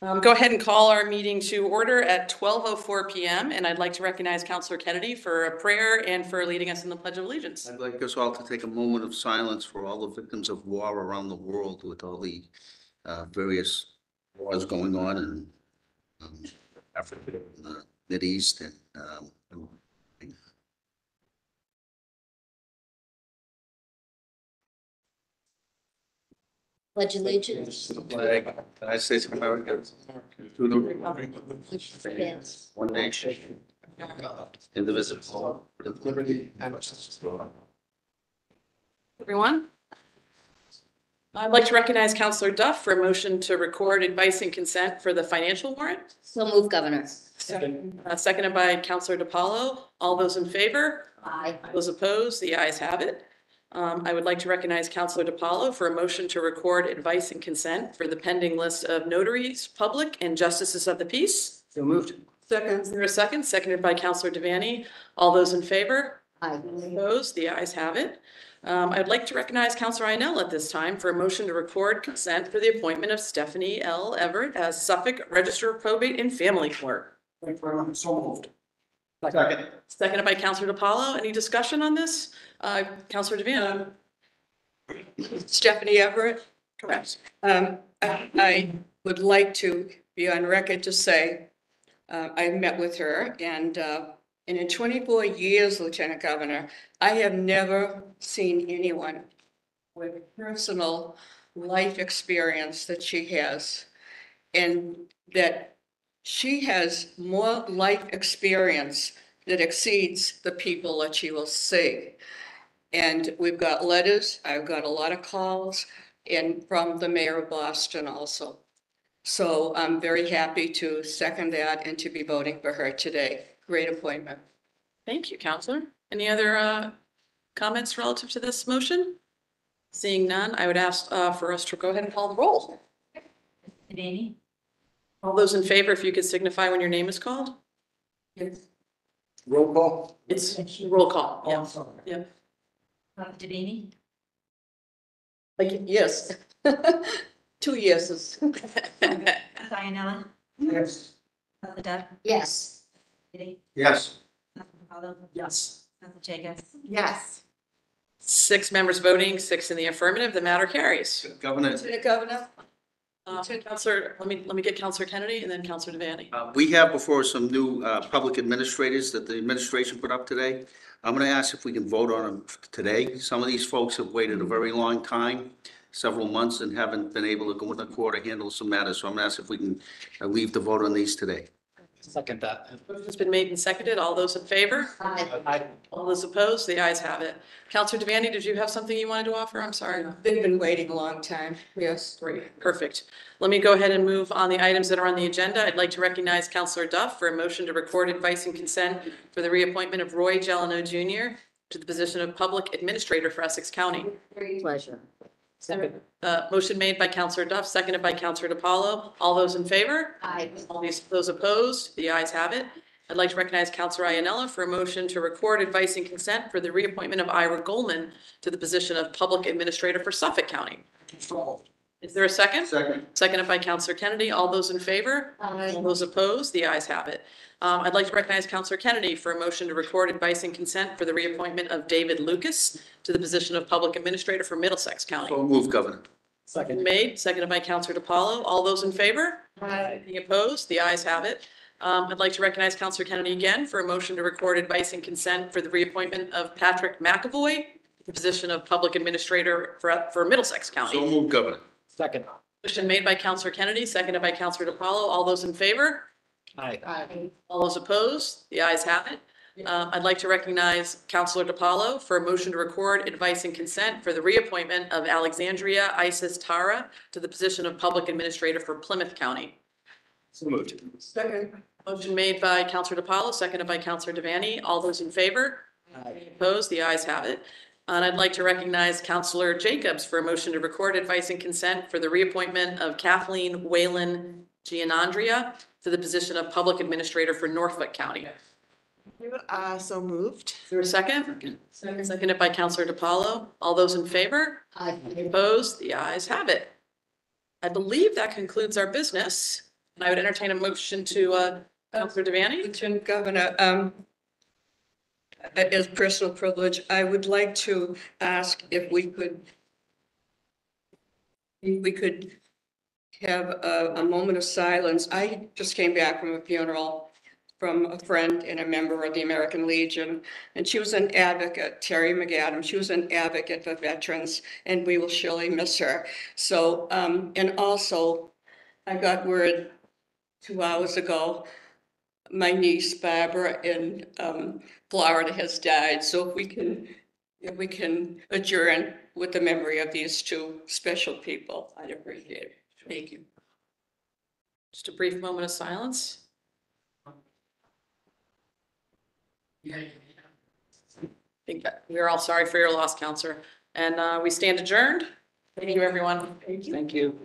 Go ahead and call our meeting to order at 12:04 p.m. And I'd like to recognize Councilor Kennedy for a prayer and for leading us in the Pledge of Allegiance. I'd like us all to take a moment of silence for all the victims of war around the world with all the various wars going on in Africa, and the Mideast, and Pledge allegiance. the flag of the United States of America to the republic Yes. one nation, indivisible, with liberty and justice for all. Everyone? I'd like to recognize Councilor Duff for a motion to record advice and consent for the financial warrant. So move, Governor. Seconded by Councilor DiPaolo. All those in favor? Aye. Those opposed? The ayes have it. I would like to recognize Councilor DiPaolo for a motion to record advice and consent for the pending list of notaries, public, and justices of the peace. So moved. Second. Is there a second? Seconded by Councilor Devaney. All those in favor? Aye. Opposed? The ayes have it. I'd like to recognize Councilor Ionel at this time for a motion to record consent for the appointment of Stephanie L. Everett as Suffolk Register of Probate and Family Court. So moved. Second. Seconded by Councilor DiPaolo. Any discussion on this? Councilor Devaney? Stephanie Everett. Correct. I would like to be on record to say, I met with her and in 24 years, Lieutenant Governor, I have never seen anyone with personal life experience that she has. And that she has more life experience that exceeds the people that she will see. And we've got letters, I've got a lot of calls, and from the mayor of Boston also. So I'm very happy to second that and to be voting for her today. Great appointment. Thank you, Councilor. Any other comments relative to this motion? Seeing none, I would ask for us to go ahead and call the roll. Devaney. All those in favor, if you could signify when your name is called? Yes. Roll call. It's roll call. Yeah. Yeah. Devaney. Like, yes. 2 yeses. Diana. Yes. Yes. Yes. Yes. Yes. 6 members voting, 6 in the affirmative. The matter carries. Governor, Lieutenant Governor, Councilor, let me get Councilor Kennedy and then Councilor Devaney. we have before us some new public administrators that the administration put up today. I'm going to ask if we can vote on them today. Some of these folks have waited a very long time, several months, and haven't been able to go into court or handle some matters. So I'm going to ask if we can leave the vote on these today. Second that. Motion's been made and seconded. All those in favor? Aye. All those opposed? The ayes have it. Councilor Devaney, did you have something you wanted to offer? I'm sorry. they've been waiting a long time. Yes. Great, perfect. Let me go ahead and move on the items that are on the agenda. I'd like to recognize Councilor Duff for a motion to record advice and consent for the reappointment of Roy Gelano Jr. to the position of Public Administrator for Essex County. Pleasure. Motion made by Councilor Duff, seconded by Councilor DiPaolo. All those in favor? Aye. Those opposed? The ayes have it. I'd like to recognize Councilor Ionella for a motion to record advice and consent for the reappointment of Ira Goldman to the position of Public Administrator for Suffolk County. Is there a second? Second. Seconded by Councilor Kennedy. All those in favor? All those opposed? The ayes have it. I'd like to recognize Councilor Kennedy for a motion to record advice and consent for the reappointment of David Lucas to the position of Public Administrator for Middlesex County. So move, Governor. Second. Made, seconded by Councilor DiPaolo. All those in favor? Any opposed? The ayes have it. I'd like to recognize Councilor Kennedy again for a motion to record advice and consent for the reappointment of Patrick McAvoy to the position of Public Administrator for Middlesex County. So move, Governor. Second. Motion made by Councilor Kennedy, seconded by Councilor DiPaolo. All those in favor? Aye. All those opposed? The ayes have it. I'd like to recognize Councilor DiPaolo for a motion to record advice and consent for the reappointment of Alexandria Isis Tara to the position of Public Administrator for Plymouth County. So moved. Second. Motion made by Councilor DiPaolo, seconded by Councilor Devaney. All those in favor? Opposed? The ayes have it. And I'd like to recognize Councilor Jacobs for a motion to record advice and consent for the reappointment of Kathleen Whalen Gianandrea to the position of Public Administrator for Norfolk County. So moved. Is there a second? Seconded by Councilor DiPaolo. All those in favor? Aye. Opposed? The ayes have it. I believe that concludes our business. And I would entertain a motion to, Counselor Devaney. Lieutenant Governor, as personal privilege, I would like to ask if we could have a moment of silence. I just came back from a funeral from a friend and a member of the American Legion, and she was an advocate, Terry McAdam. She was an advocate for veterans, and we will surely miss her. So, and also, I got word 2 hours ago, my niece Barbara in Florida has died. So if we can adjourn with the memory of these two special people, I'd appreciate it. Thank you. Just a brief moment of silence. I think that we're all sorry for your loss, Counselor. And we stand adjourned. Thank you, everyone. Thank you.